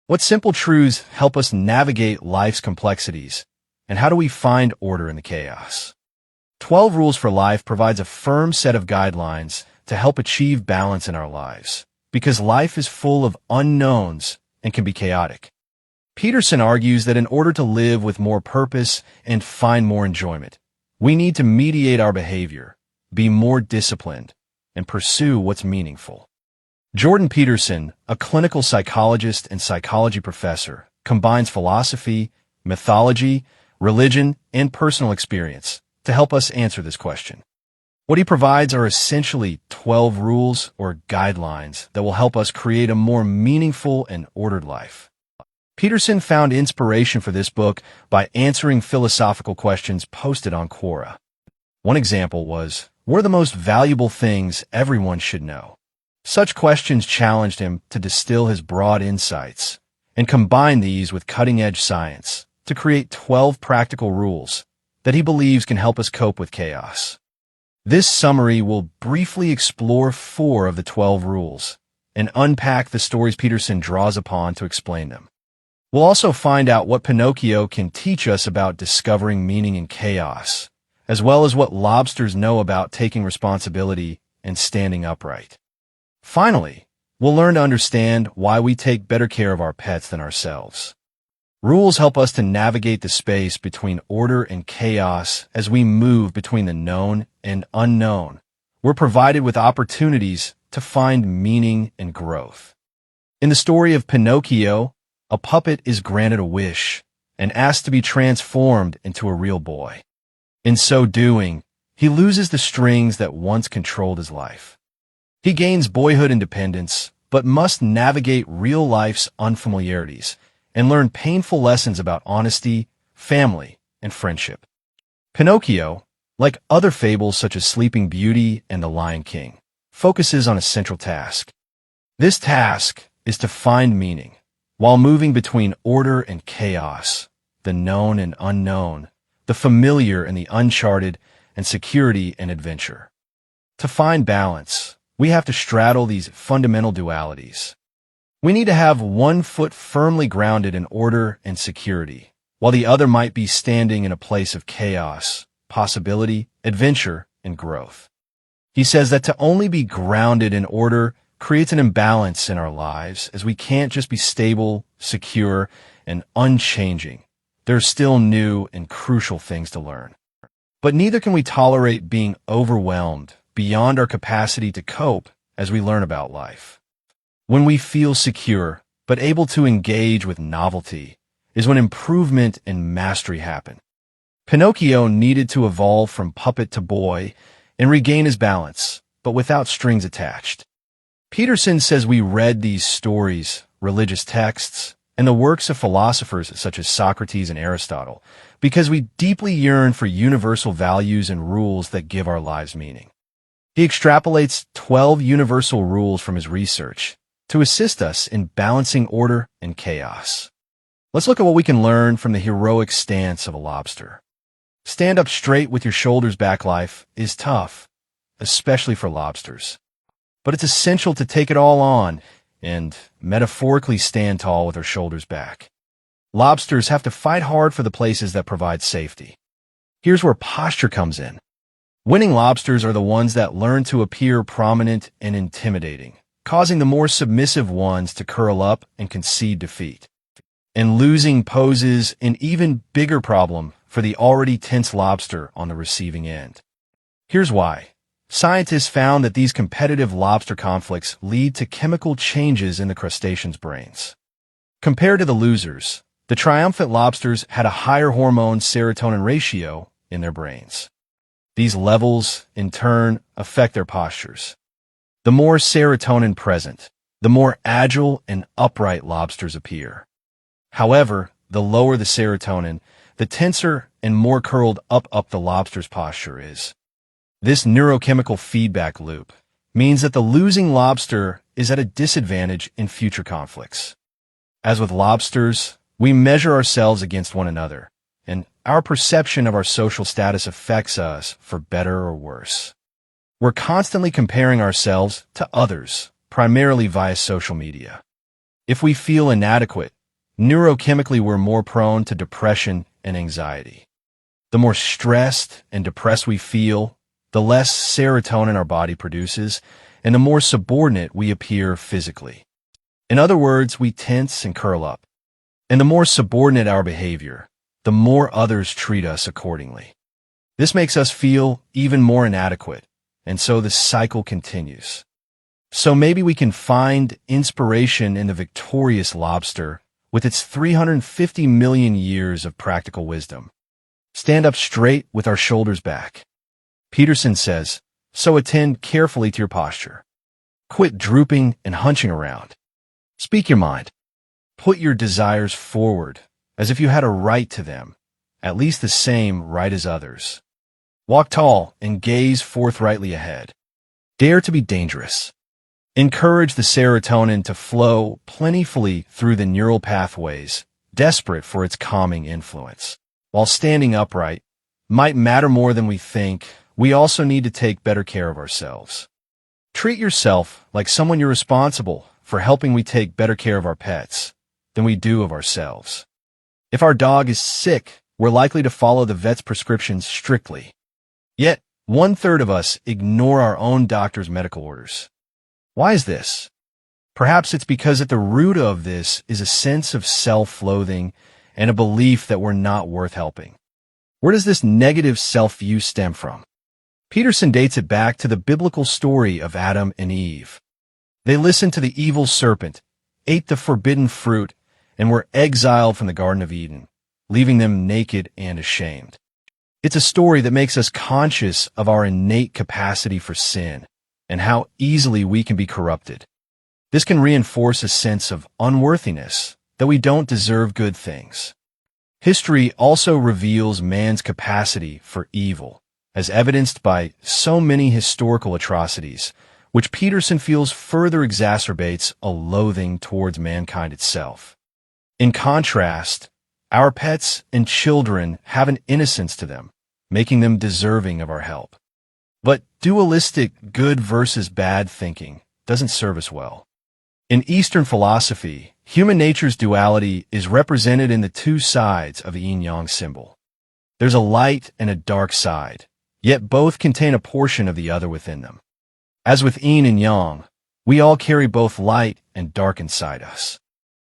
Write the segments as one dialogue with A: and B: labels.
A: What simple truths help us navigate life's complexities, and how do we find order in the chaos? 12 Rules for Life provides a firm set of guidelines to help achieve balance in our lives, because life is full of unknowns and can be chaotic. Peterson argues that in order to live with more purpose and find more enjoyment, we need to mediate our behavior, be more disciplined, and pursue what's meaningful. Jordan Peterson, a clinical psychologist and psychology professor, combines philosophy, mythology, religion, and personal experience to help us answer this question. What he provides are essentially 12 rules or guidelines that will help us create a more meaningful and ordered life. Peterson found inspiration for this book by answering philosophical questions posted on Quora. One example was, what are the most valuable things everyone should know? Such questions challenged him to distill his broad insights and combine these with cutting-edge science to create 12 practical rules that he believes can help us cope with chaos. This summary will briefly explore 4 of the 12 rules and unpack the stories Peterson draws upon to explain them. We'll also find out what Pinocchio can teach us about discovering meaning in chaos, as well as what lobsters know about taking responsibility and standing upright. Finally, we'll learn to understand why we take better care of our pets than ourselves. Rules help us to navigate the space between order and chaos as we move between the known and unknown. We're provided with opportunities to find meaning and growth. In the story of Pinocchio, a puppet is granted a wish and asked to be transformed into a real boy. In so doing, he loses the strings that once controlled his life. He gains boyhood independence, but must navigate real life's unfamiliarities and learn painful lessons about honesty, family, and friendship. Pinocchio, like other fables such as Sleeping Beauty and The Lion King, focuses on a central task. This task is to find meaning, while moving between order and chaos, the known and unknown, the familiar and the uncharted, and security and adventure. To find balance, we have to straddle these fundamental dualities. We need to have one foot firmly grounded in order and security, while the other might be standing in a place of chaos, possibility, adventure, and growth. He says that to only be grounded in order creates an imbalance in our lives, as we can't just be stable, secure, and unchanging. There are still new and crucial things to learn. But neither can we tolerate being overwhelmed beyond our capacity to cope as we learn about life. When we feel secure, but able to engage with novelty, is when improvement and mastery happen. Pinocchio needed to evolve from puppet to boy and regain his balance, but without strings attached. Peterson says we read these stories, religious texts, and the works of philosophers such as Socrates and Aristotle because we deeply yearn for universal values and rules that give our lives meaning. He extrapolates 12 universal rules from his research to assist us in balancing order and chaos. Let's look at what we can learn from the heroic stance of a lobster. Stand up straight with your shoulders back. Life is tough, especially for lobsters. But it's essential to take it all on and metaphorically stand tall with our shoulders back. Lobsters have to fight hard for the places that provide safety. Here's where posture comes in. Winning lobsters are the ones that learn to appear prominent and intimidating, causing the more submissive ones to curl up and concede defeat. And losing poses an even bigger problem for the already tense lobster on the receiving end. Here's why. Scientists found that these competitive lobster conflicts lead to chemical changes in the crustaceans' brains. Compared to the losers, the triumphant lobsters had a higher hormone serotonin ratio in their brains. These levels, in turn, affect their postures. The more serotonin present, the more agile and upright lobsters appear. However, the lower the serotonin, the tenser and more curled up the lobster's posture is. This neurochemical feedback loop means that the losing lobster is at a disadvantage in future conflicts. As with lobsters, we measure ourselves against one another, and our perception of our social status affects us for better or worse. We're constantly comparing ourselves to others, primarily via social media. If we feel inadequate, Neurochemically, we're more prone to depression and anxiety. The more stressed and depressed we feel, the less serotonin our body produces, and the more subordinate we appear physically. In other words, we tense and curl up. And the more subordinate our behavior, the more others treat us accordingly. This makes us feel even more inadequate, and so the cycle continues. So maybe we can find inspiration in the victorious lobster with its 350 million years of practical wisdom. Stand up straight with our shoulders back. Peterson says, so attend carefully to your posture. Quit drooping and hunching around. Speak your mind. Put your desires forward as if you had a right to them, at least the same right as others. Walk tall and gaze forthrightly ahead. Dare to be dangerous. Encourage the serotonin to flow plentifully through the neural pathways, desperate for its calming influence. While standing upright might matter more than we think, we also need to take better care of ourselves. Treat yourself like someone you're responsible for helping we take better care of our pets than we do of ourselves. If our dog is sick, we're likely to follow the vet's prescriptions strictly. Yet, 1/3 of us ignore our own doctor's medical orders. Why is this? Perhaps it's because at the root of this is a sense of self-loathing and a belief that we're not worth helping. Where does this negative self-view stem from? Peterson dates it back to the biblical story of Adam and Eve. They listened to the evil serpent, ate the forbidden fruit, and were exiled from the Garden of Eden, leaving them naked and ashamed. It's a story that makes us conscious of our innate capacity for sin and how easily we can be corrupted. This can reinforce a sense of unworthiness, that we don't deserve good things. History also reveals man's capacity for evil, as evidenced by so many historical atrocities, which Peterson feels further exacerbates a loathing towards mankind itself. In contrast, our pets and children have an innocence to them, making them deserving of our help. But dualistic good versus bad thinking doesn't serve us well. In Eastern philosophy, human nature's duality is represented in the two sides of the yin-yang symbol. There's a light and a dark side, yet both contain a portion of the other within them. As with yin and yang, we all carry both light and dark inside us.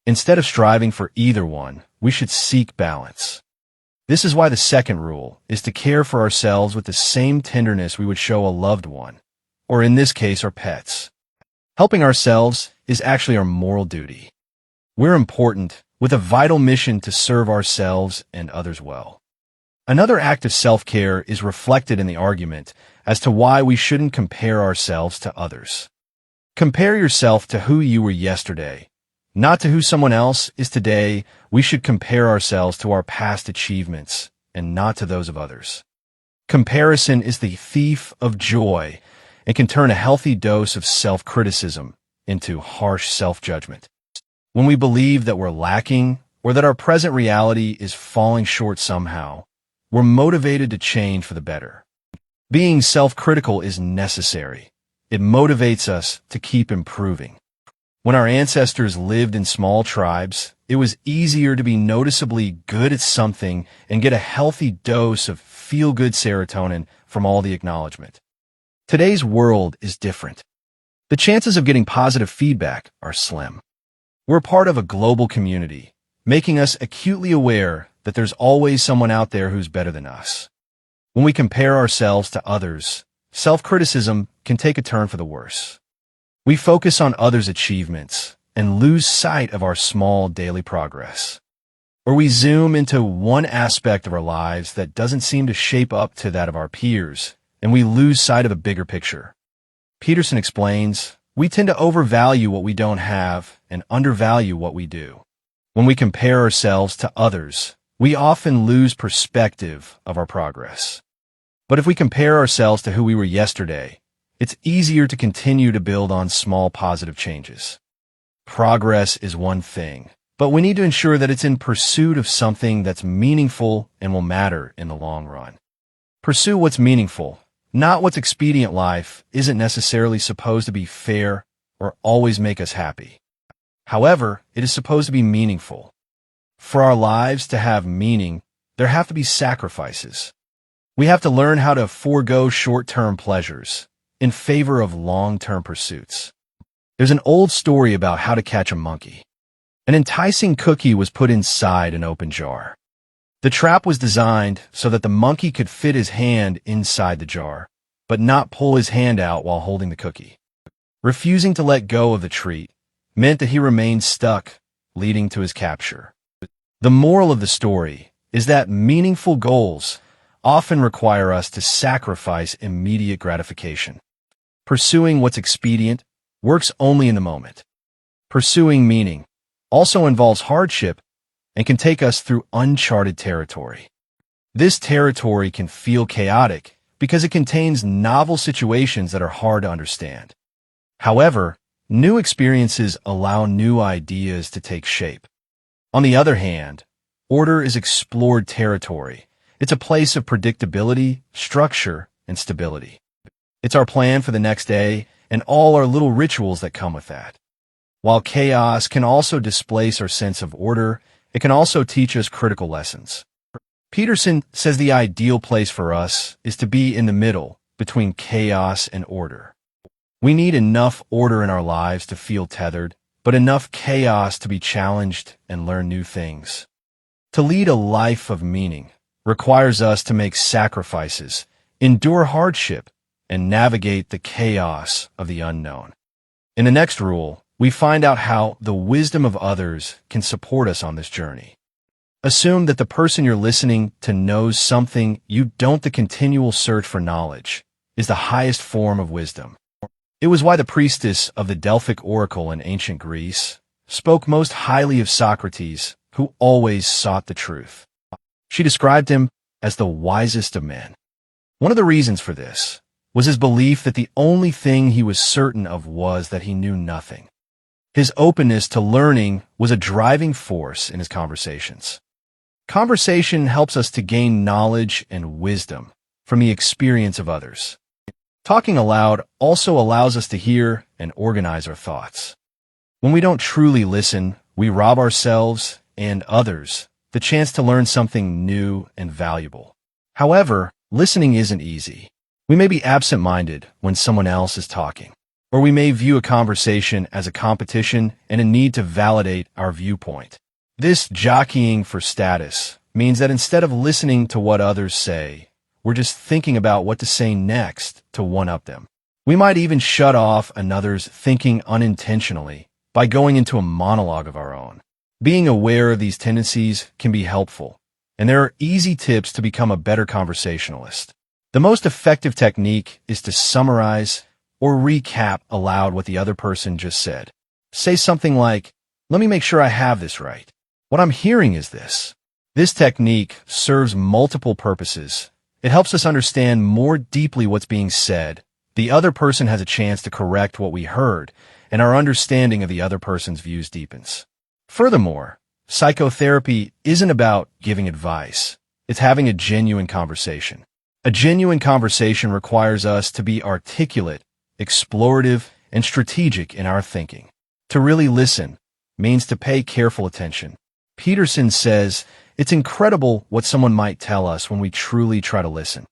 A: Instead of striving for either one, we should seek balance. This is why the second rule is to care for ourselves with the same tenderness we would show a loved one, or in this case, our pets. Helping ourselves is actually our moral duty. We're important, with a vital mission to serve ourselves and others well. Another act of self-care is reflected in the argument as to why we shouldn't compare ourselves to others. Compare yourself to who you were yesterday, not to who someone else is today. We should compare ourselves to our past achievements and not to those of others. Comparison is the thief of joy and can turn a healthy dose of self-criticism into harsh self-judgment. When we believe that we're lacking or that our present reality is falling short somehow, we're motivated to change for the better. Being self-critical is necessary. It motivates us to keep improving. When our ancestors lived in small tribes, it was easier to be noticeably good at something and get a healthy dose of feel-good serotonin from all the acknowledgement. Today's world is different. The chances of getting positive feedback are slim. We're part of a global community, making us acutely aware that there's always someone out there who's better than us. When we compare ourselves to others, self-criticism can take a turn for the worse. We focus on others' achievements and lose sight of our small daily progress. Or we zoom into one aspect of our lives that doesn't seem to shape up to that of our peers, and we lose sight of the bigger picture. Peterson explains, we tend to overvalue what we don't have and undervalue what we do. When we compare ourselves to others, we often lose perspective of our progress. But if we compare ourselves to who we were yesterday, it's easier to continue to build on small positive changes. Progress is one thing, but we need to ensure that it's in pursuit of something that's meaningful and will matter in the long run. Pursue what's meaningful, not what's expedient. Life isn't necessarily supposed to be fair or always make us happy. However, it is supposed to be meaningful, For our lives to have meaning, there have to be sacrifices. We have to learn how to forego short-term pleasures in favor of long-term pursuits. There's an old story about how to catch a monkey. An enticing cookie was put inside an open jar. The trap was designed so that the monkey could fit his hand inside the jar, but not pull his hand out while holding the cookie. Refusing to let go of the treat meant that he remained stuck, leading to his capture. The moral of the story is that meaningful goals often require us to sacrifice immediate gratification. Pursuing what's expedient works only in the moment. Pursuing meaning also involves hardship and can take us through uncharted territory. This territory can feel chaotic because it contains novel situations that are hard to understand. However, new experiences allow new ideas to take shape. On the other hand, order is explored territory. It's a place of predictability, structure, and stability. It's our plan for the next day and all our little rituals that come with that. While chaos can also displace our sense of order, it can also teach us critical lessons. Peterson says the ideal place for us is to be in the middle between chaos and order. We need enough order in our lives to feel tethered, but enough chaos to be challenged and learn new things. To lead a life of meaning requires us to make sacrifices, endure hardship, and navigate the chaos of the unknown. In the next rule, we find out how the wisdom of others can support us on this journey. Assume that the person you're listening to knows something you don't. The continual search for knowledge is the highest form of wisdom. It was why the priestess of the Delphic oracle in ancient Greece spoke most highly of Socrates, who always sought the truth. She described him as the wisest of men. One of the reasons for this was his belief that the only thing he was certain of was that he knew nothing. His openness to learning was a driving force in his conversations. Conversation helps us to gain knowledge and wisdom from the experience of others. Talking aloud also allows us to hear and organize our thoughts. When we don't truly listen, we rob ourselves and others the chance to learn something new and valuable. However, listening isn't easy. We may be absent-minded when someone else is talking, or we may view a conversation as a competition and a need to validate our viewpoint. This jockeying for status means that instead of listening to what others say, we're just thinking about what to say next to one-up them. We might even shut off another's thinking unintentionally by going into a monologue of our own. Being aware of these tendencies can be helpful, and there are easy tips to become a better conversationalist. The most effective technique is to summarize or recap aloud what the other person just said. Say something like, "Let me make sure I have this right. What I'm hearing is this." This technique serves multiple purposes. It helps us understand more deeply what's being said. The other person has a chance to correct what we heard, and our understanding of the other person's views deepens. Furthermore, psychotherapy isn't about giving advice. It's having a genuine conversation. A genuine conversation requires us to be articulate, explorative, and strategic in our thinking. To really listen means to pay careful attention. Peterson says, it's incredible what someone might tell us when we truly try to listen.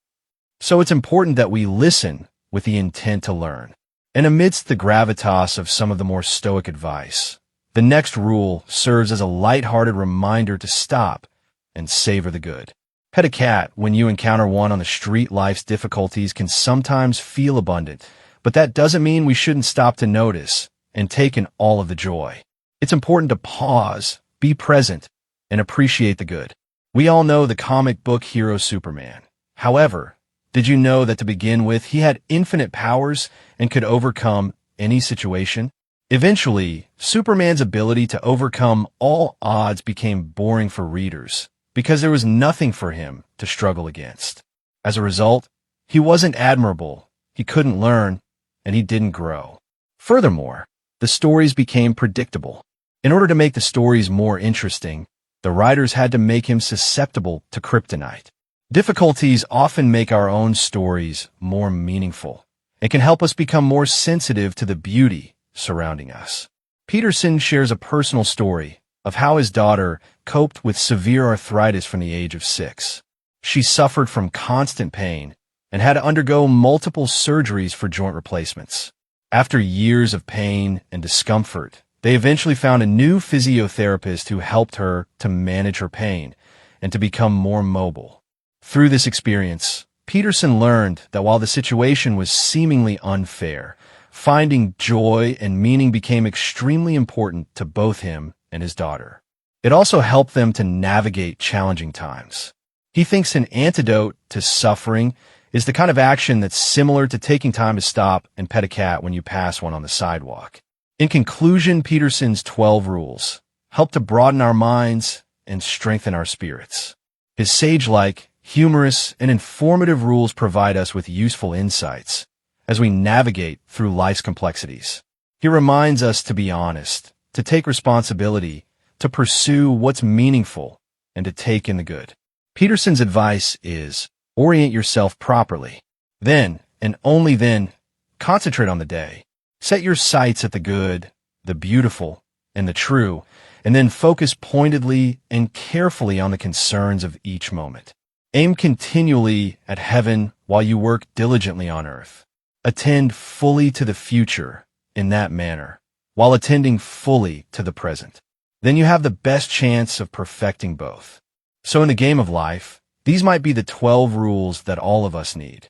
A: So it's important that we listen with the intent to learn. And amidst the gravitas of some of the more stoic advice, the next rule serves as a lighthearted reminder to stop and savor the good. Pet a cat when you encounter one on the street. Life's difficulties can sometimes feel abundant, but that doesn't mean we shouldn't stop to notice and take in all of the joy. It's important to pause, be present, and appreciate the good. We all know the comic book hero Superman. However, did you know that to begin with, he had infinite powers and could overcome any situation? Eventually, Superman's ability to overcome all odds became boring for readers because there was nothing for him to struggle against. As a result, he wasn't admirable, he couldn't learn, and he didn't grow. Furthermore, the stories became predictable. In order to make the stories more interesting, the writers had to make him susceptible to kryptonite. Difficulties often make our own stories more meaningful and can help us become more sensitive to the beauty surrounding us. Peterson shares a personal story of how his daughter coped with severe arthritis from the age of 6. She suffered from constant pain and had to undergo multiple surgeries for joint replacements. After years of pain and discomfort, they eventually found a new physiotherapist who helped her to manage her pain and to become more mobile. Through this experience, Peterson learned that while the situation was seemingly unfair, finding joy and meaning became extremely important to both him and his daughter. It also helped them to navigate challenging times. He thinks an antidote to suffering is the kind of action that's similar to taking time to stop and pet a cat when you pass one on the sidewalk. In conclusion, Peterson's 12 rules help to broaden our minds and strengthen our spirits. His sage-like, humorous, and informative rules provide us with useful insights as we navigate through life's complexities. He reminds us to be honest, to take responsibility, to pursue what's meaningful, and to take in the good. Peterson's advice is, orient yourself properly. Then, and only then, concentrate on the day. Set your sights at the good, the beautiful, and the true, and then focus pointedly and carefully on the concerns of each moment. Aim continually at heaven while you work diligently on earth. Attend fully to the future in that manner, while attending fully to the present. Then you have the best chance of perfecting both. So in the game of life, these might be the 12 rules that all of us need.